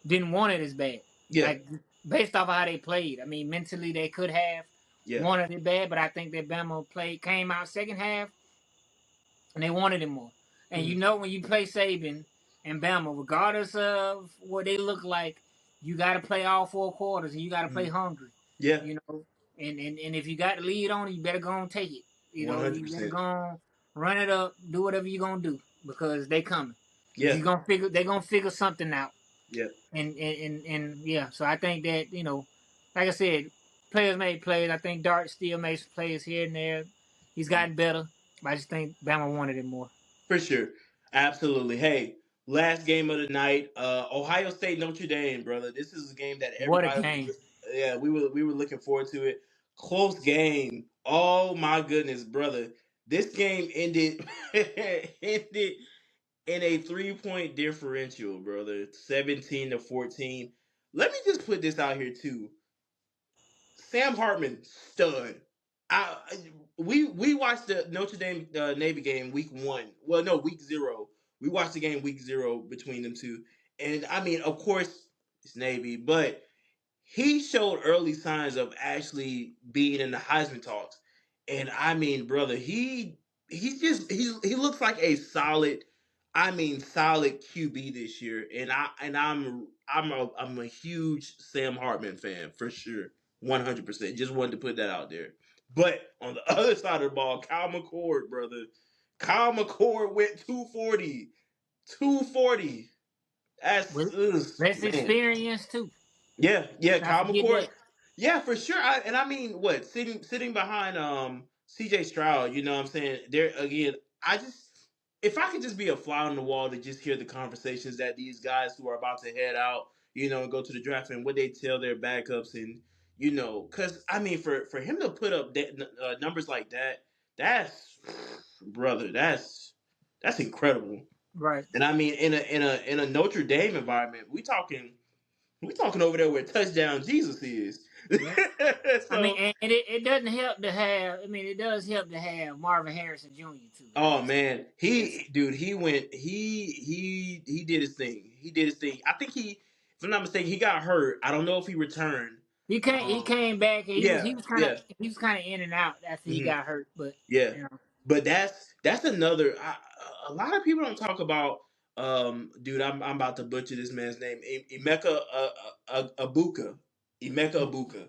didn't want it as bad. Yeah. Like based off of how they played. I mean, mentally they could have Yeah. wanted it bad, but I think that Bama came out second half and they wanted it more. And Hmm. you know when you play Saban and Bama, regardless of what they look like, you got to play all four quarters and you got to play Hmm. hungry. Yeah. You know, and if you got the lead on it, you better go and take it. You One know, hundred you better go percent. on, run it up, do whatever you're gonna do because they coming. Yeah. They're gonna figure something out. Yeah. And yeah, so I think that like I said, players made plays. I think Dart still makes plays here and there. He's gotten better. But I just think Bama wanted it more. For sure. Absolutely. Hey, last game of the night, Ohio State Notre Dame, brother. This is a game that What a everybody game! was we were looking forward to it. Close game. Oh my goodness, brother. This game ended ended in a 3-point differential, brother. 17-14. Let me just put this out here too. Sam Hartman, stud. We watched the Notre Dame Navy game week 1. Well, no, week 0. We watched the game week 0 between them two, and I mean, of course, it's Navy, but he showed early signs of actually being in the Heisman talks. And I mean, brother, he looks like a solid, I mean, solid QB this year. And I'm a huge Sam Hartman fan for sure, 100%. Just wanted to put that out there. But on the other side of the ball, Kyle McCord, brother, Kyle McCord went 240, 240. That's With less man. experience too. Yeah, Let's yeah, not Kyle forget McCord. that. Yeah, for sure. And I mean, what sitting behind CJ Stroud, you know what I'm saying? There again, I just if I could just be a fly on the wall to just hear the conversations that these guys who are about to head out, and go to the draft and what they tell their backups and cuz I mean for him to put up numbers like that, that's brother, that's incredible. Right. And I mean in a Notre Dame environment, we talking over there where touchdown Jesus is. Yeah. I mean, So, and it doesn't help to have. I mean, it does help to have Marvin Harrison Jr. too. oh man, That's he went, he did his thing. He did his thing. I think if I'm not mistaken, he got hurt. I don't know if he returned. he came back and Yeah, yeah, he was kind of in and out after he hmm got hurt, but yeah. you know But that's another. A lot of people don't talk about. Dude, I'm about to butcher this man's name. Emeka Abuka, Emeka Abuka,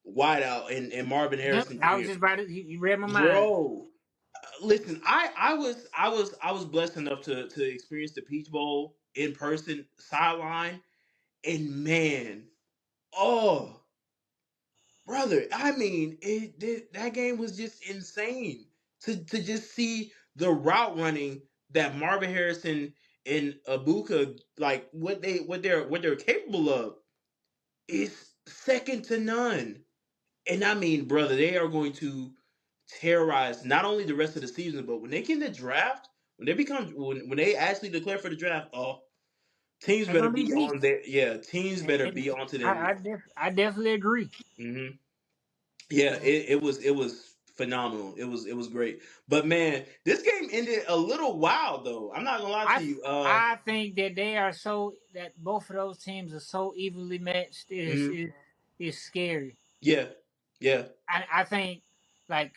wideout, and Marvin yep. Harrison I was Jr. just about to. You read my mind. Bro, listen, I was blessed enough to experience the Peach Bowl in person, sideline, and man, oh brother, I mean, that game was just insane to just see the route running that Marvin Harrison and Abuka, like what they're capable of is second to none. And I mean, brother, they are going to terrorize not only the rest of the season, but when they get in the draft, when they actually declare for the draft, oh, teams They're better gonna be be beat. on their yeah, teams better And be onto them. I definitely agree. hmm Yeah, Yeah. it was phenomenal. It was great. But man, this game ended a little wild though. I'm not gonna lie to I you. I think that they are so that both of those teams are so evenly matched Mhm. is scary. Yeah, yeah, I think like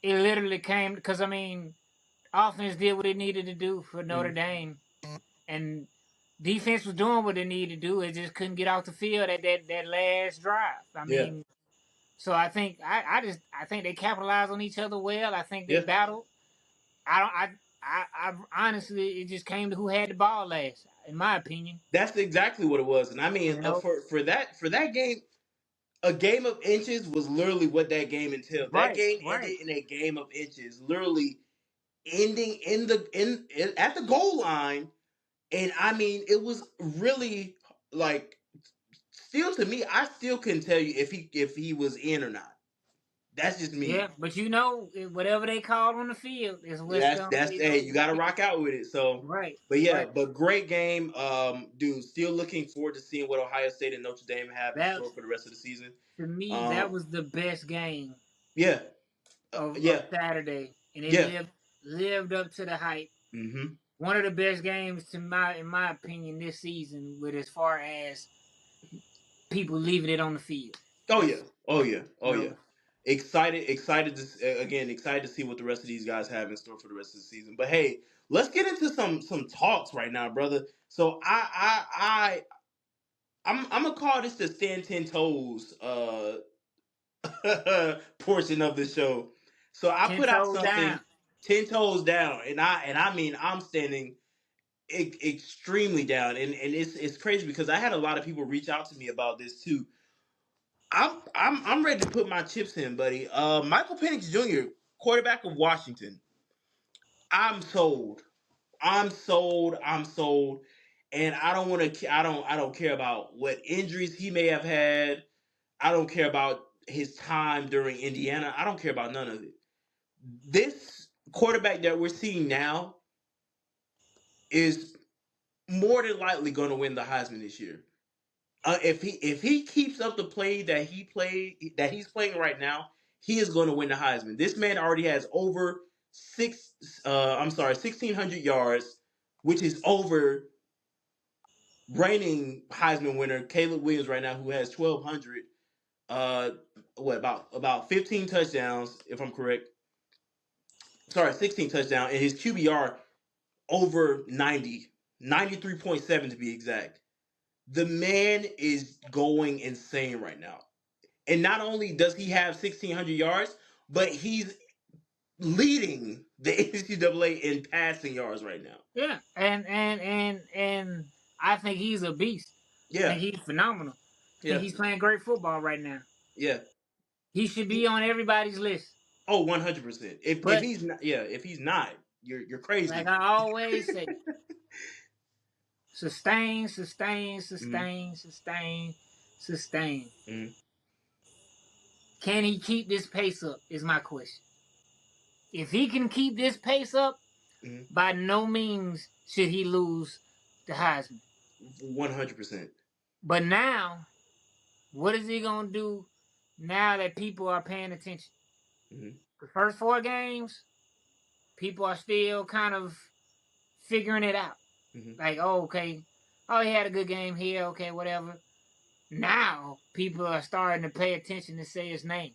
it literally came because I mean offense did what it needed to do for Notre mhm, Dame and defense was doing what it needed to do. It just couldn't get off the field at that last drive. I yeah, mean, so I think I think they capitalized on each other well. I think they yeah. battled. I don't I honestly it just came to who had the ball last, in my opinion. That's exactly what it was. And I mean, You know, for that game, a game of inches was literally what that game entailed. That right, game right. ended in a game of inches, literally ending in at the goal line. And I mean, it was really like still to me, I still couldn't tell you if he was in or not. That's just me. Yeah, but whatever they called on the field is what's going. That's hey, you got to rock out with it. So, Right, but yeah, right. but great game, dude. Still looking forward to seeing what Ohio State and Notre Dame have in That store for the rest of the season. to me, that Um, was the best game yeah, of yeah, Saturday, and it yeah. lived up to the hype. hmm One of the best games in my opinion this season, with as far as people leaving it on the field. Oh yeah, That's oh yeah, you oh yeah. know Excited to again, excited to see what the rest of these guys have in store for the rest of the season. But hey, let's get into some talks right now, brother. So I'm gonna call this the stand 10 toes portion of the show. So I ten put out toes something down. 10 toes down, and I mean I'm standing extremely down, and it's crazy because I had a lot of people reach out to me about this too. I'm ready to put my chips in, buddy. Michael Penix Jr., quarterback of Washington. I'm sold. I'm sold. I'm sold. And I don't want to. I don't care about what injuries he may have had. I don't care about his time during Indiana. I don't care about none of it. This quarterback that we're seeing now is more than likely going to win the Heisman this year. if he keeps up the play that he's playing right now, he is going to win the Heisman. This man already has over 1,600 yards, which is over reigning Heisman winner Caleb Williams right now, who has 1,200. Uh, what about 15 touchdowns, if I'm correct? Sorry, 16 touchdowns, and his QBR over 90, 93.7 to be exact. The man is going insane right now. And not only does he have 1,600 yards, but he's leading the NCAA in passing yards right now. Yeah, and I think he's a beast. I Yeah, think he's phenomenal. I think yeah, he's playing great football right now. yeah. He should be He, on everybody's list. oh, 100%. If But he's not, yeah, if he's not, you're like crazy. I always say, sustain, sustain, Mm-hmm, sustain, sustain, sustain. mm-hmm, Can he keep this pace up? Is my question. If he can keep this pace up, mm-hmm. by no means should he lose the Heisman. 100%. But now, what is he gonna do now that people are paying attention? Mm-hmm, The first 4 games, people are still kind of figuring it out. mm-hmm, Like, oh, okay, oh, he had a good game here, okay, whatever. Now people are starting to pay attention and say his name.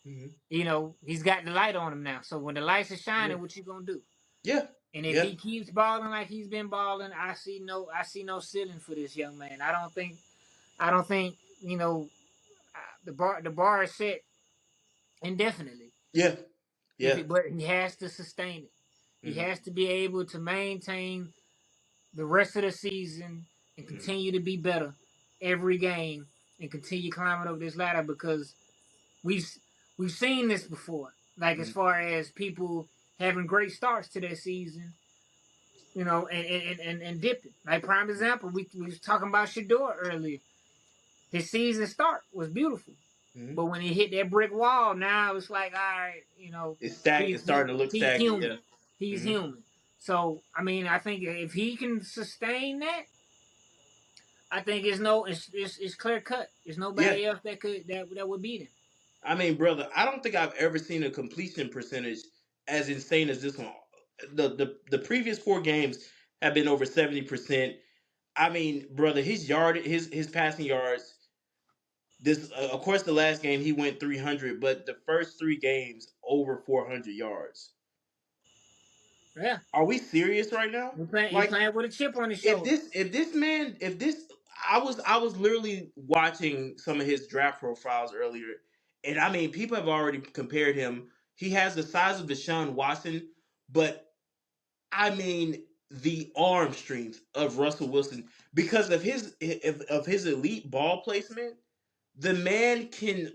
mm-hmm. He's got the light on him now. So when the lights are Yeah, shining, what you gonna do? yeah, And if yeah, he keeps balling like he's been balling, I see no ceiling for this young man. I don't think the bar is set indefinitely. yeah, yeah. But he has to sustain it. He Mm-hmm, has to be able to maintain the rest of the season and mm-hmm, continue to be better every game and continue climbing up this ladder because we've we've seen this before. Like as mm-hmm. far as people having great starts to their season, and dipping. Like prime example, we was talking about Shador earlier. His season start was beautiful. Mm-hmm. But when he hit that brick wall, now it's like, all right, It's starting to look he's stagnant. human. Yeah. He's Mm-hmm. human. So I mean, I think if he can sustain that, I think it's clear cut. There's Yeah. nobody else that would beat him. I mean, brother, I don't think I've ever seen a completion percentage as insane as this one. The previous 4 games have been over 70%. I mean, brother, his passing yards. This of course the last game he went 300, but the first 3 games over 400 yards. Yeah, Are we serious right now? he Like playing with a chip on his if shoulder. this man if this I was literally watching some of his draft profiles earlier, and I mean people have already compared him. He has the size of Deshaun Watson, but I mean the arm strength of Russell Wilson because of his elite ball placement. The man can.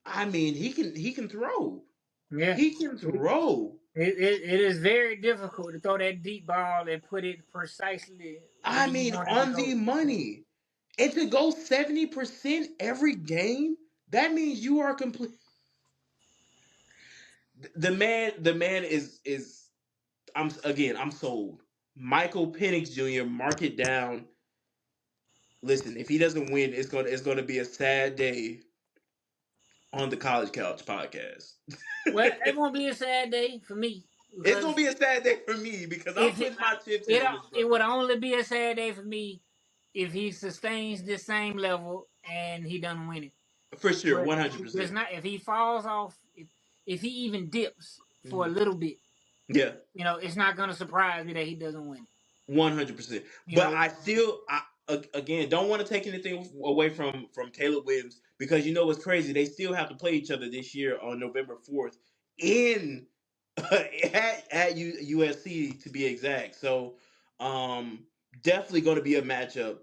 I mean he can throw. Yeah, He can it, throw. it is very difficult to throw that deep ball and put it precisely where I you mean want it to on go. the money. And to go 70% every game, that means you are complete. The man is I'm sold. Michael Penix Jr. Mark it down. Listen, if he doesn't win, it's gonna be a sad day on the College Couch podcast. Well, it won't be a sad day for me It's gonna because be a sad day for me because I'm if putting my chips in it on this it brother. would only be a sad day for me if he sustains this same level and he doesn't win it. For sure, But one if hundred he does percent. not, if he falls off, if he even dips for a Mhm. little bit, Yeah, it's not gonna surprise me that he doesn't win it. 100%. You But know, I still, again, don't want to take anything away from Caleb Williams because you know what's crazy? They still have to play each other this year on November 4th in at USC to be exact. So, definitely going to be a matchup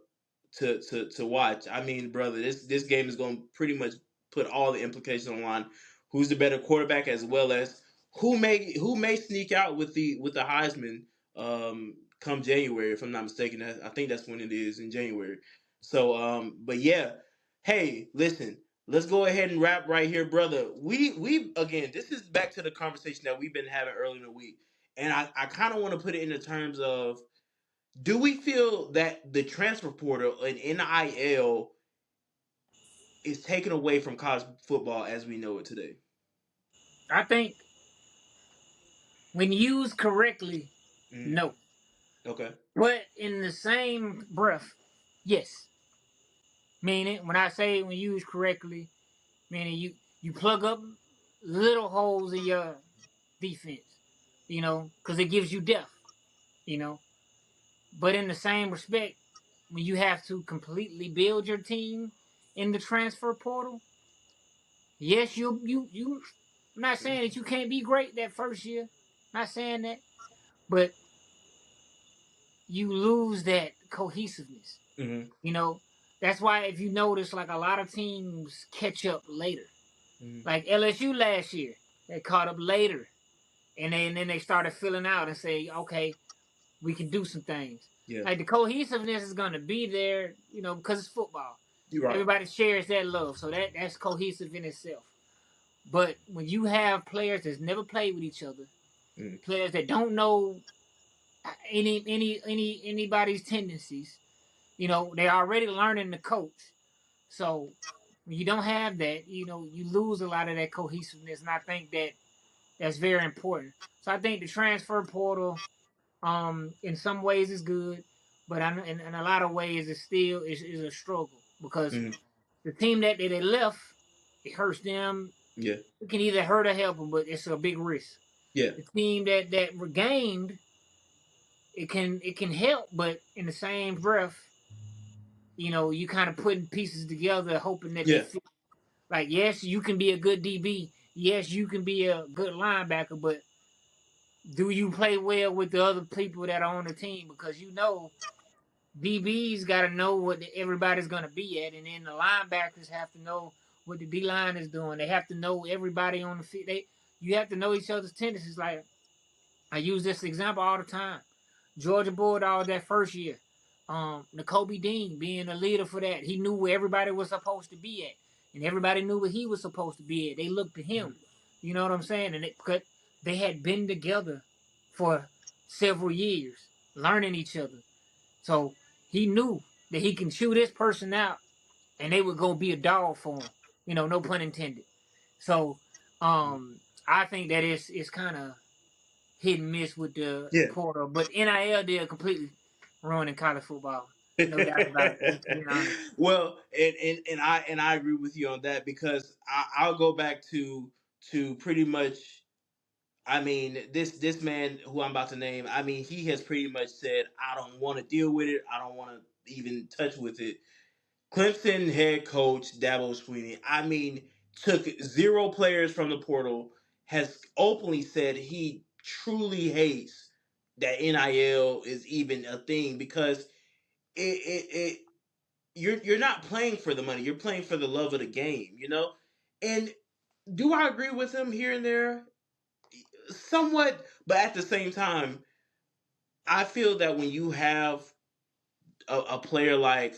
to watch. I mean, brother, this game is going to pretty much put all the implications on the line. Who's the better quarterback, as well as who may sneak out with the Heisman come January, if I'm not mistaken. I think that's when it is in January. So, but yeah, hey, listen, let's go ahead and wrap right here, brother. We again, this is back to the conversation that we've been having earlier in the week, and I kind of want to put it in the terms of: do we feel that the transfer portal and NIL is taken away from college football as we know it today? I think when used correctly, Mm. no. Okay. But in the same breath, yes. Meaning, when I say when used correctly, meaning you plug up little holes in your defense, because it gives you depth, you know. But in the same respect, when you have to completely build your team in the transfer portal, yes, you. I'm not saying that you can't be great that first year. I'm not saying that, but you lose that cohesiveness. Mm-hmm. You know, that's why if you notice, like a lot of teams catch up later. Mm-hmm. Like LSU last year, they caught up later, and then they started filling out and say, okay, we can do some things. Yeah. Like the cohesiveness is gonna be there, because it's football. You're right. Everybody shares that love, so that's cohesive in itself. But when you have players that's never played with each other, Mm-hmm. players that don't know anybody's tendencies, they're already learning the coach. So when you don't have that, you lose a lot of that cohesiveness, and I think that's very important. So I think the transfer portal, in some ways is good, but in a lot of ways it still is a struggle because Mm-hmm. the team that they left, it hurts them. Yeah. It can either hurt or help them, but it's a big risk. Yeah. The team that regained, it can help, but in the same breath, you kind of putting pieces together, hoping that they Yeah. fit. Like, yes, you can be a good DB. Yes, you can be a good linebacker, but do you play well with the other people that are on the team? Because DBs got to know what everybody's going to be at, and then the linebackers have to know what the D line is doing. They have to know everybody on the field. You have to know each other's tendencies. Like, I use this example all the time. Georgia Bulldogs that first year. N'Kobe Dean being a leader for that. He knew where everybody was supposed to be at. And everybody knew where he was supposed to be at. They looked to him. You know what I'm saying? And because they had been together for several years, learning each other. So he knew that he can chew this person out and they would go be a dog for him. No pun intended. So I think that it's kind of hit and miss with the Yeah. portal, but NIL did completely ruining college football. No doubt about it. Just being honest. Well, and I agree with you on that because I'll go back to pretty much. I mean, this man who I'm about to name. I mean, he has pretty much said, "I don't want to deal with it. I don't want to even touch with it." Clemson head coach Dabo Swinney. I mean, took 0 players from the portal. Has openly said he truly hates that NIL is even a thing because it you're not playing for the money. You're playing for the love of the game, And do I agree with him here and there? Somewhat, but at the same time, I feel that when you have a player like,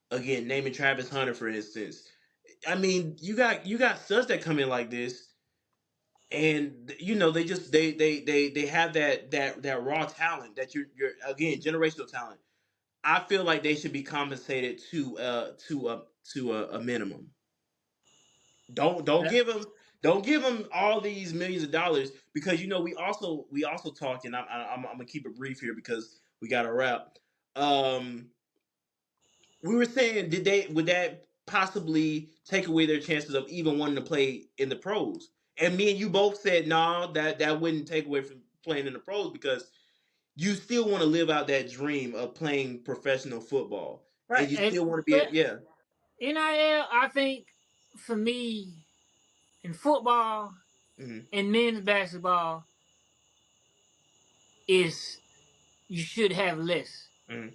again, naming Travis Hunter for instance, I mean, you got studs that come in like this, and they just they have that raw talent that you're again generational talent. I feel like they should be compensated to a minimum. Don't don't Yeah. give them don't give them all these millions of dollars because we also talk and I'm gonna keep it brief here because we got to wrap. Um, we were saying would that possibly take away their chances of even wanting to play in the pros? And me and you both said no, that wouldn't take away from playing in the pros because you still want to live out that dream of playing professional football Right. and you And still want to be but yeah. NIL, I think for me in football Hmm. and men's basketball is you should have less. Hmm.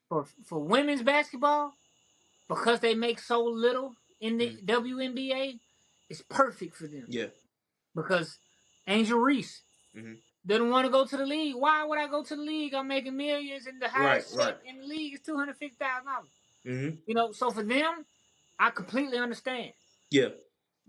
For women's basketball, because they make so little in the Hmm. WNBA, it's perfect for them. Yeah. Because Angel Reese Hmm. didn't want to go to the league. Why would I go to the league? I'm making millions, and the Right, highest right. check in the league is $250,000. Hmm. So for them, I completely understand. Yeah.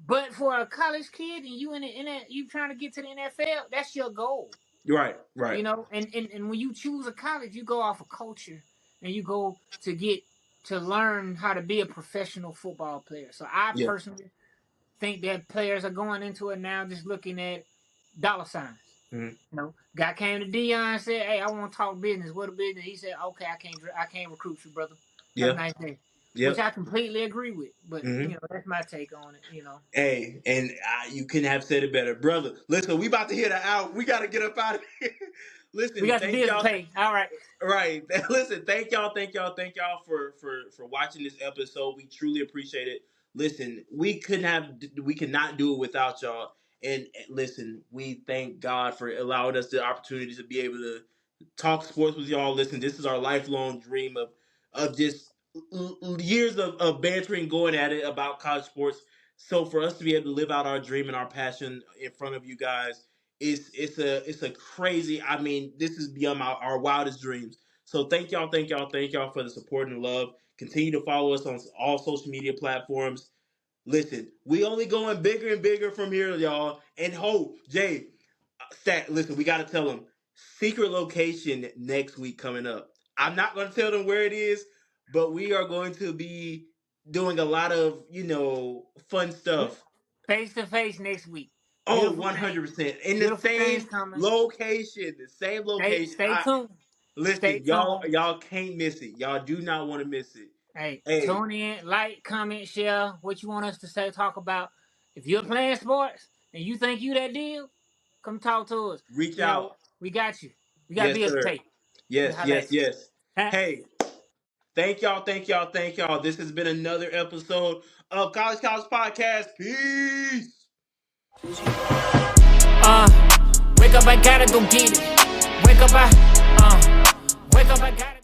But for a college kid and you trying to get to the NFL, that's your goal. Right, right. And when you choose a college, you go off of culture and you go to get to learn how to be a professional football player. So I Yeah. personally think that players are going into it now just looking at dollar signs. Mm-hmm. You know, guy came to Dion and said, "Hey, I want to talk business. What a business?" He said, "Okay, I can't recruit you, brother. Have a Yeah. nice day." Which Yep. I completely agree with. But Mm-hmm. that's my take on it. You know, Hey, and you couldn't have said it better, brother. Listen, we about to hit an out. We got to get up out of here. we Listen, got some thank bills to y'all. pay. All right, Right. Listen, thank y'all for watching this episode. We truly appreciate it. Listen, we could not do it without y'all. And listen, we thank God for allowing us the opportunity to be able to talk sports with y'all. Listen, this is our lifelong dream of just years of bantering, going at it about college sports. So for us to be able to live out our dream and our passion in front of you guys, it's a crazy. I mean, this is beyond our wildest dreams. So thank y'all for the support and love. Continue to follow us on all social media platforms. Listen, we only going bigger and bigger from here, y'all. And hope, Jay, listen, we got to tell them secret location next week coming up. I'm not going to tell them where it is, but we are going to be doing a lot of fun stuff. face to face next week. Oh, Beautiful things, 100% in the beautiful things same coming. location, the same location. Stay tuned. Stay Listen, tuned. y'all can't miss it. Y'all do not want to miss it. Hey, Hey, tune in, like, comment, share what you want us to say, talk about. If you're playing sports and you think you that deal, come talk to us. reach out. We got you. We got Yes, bills to sir. pay. We Yes, holla yes, at you. yes. Huh? Hey, thank y'all. This has been another episode of College Podcast. Peace. Wake up, I gotta go get it. Wake up, I gotta.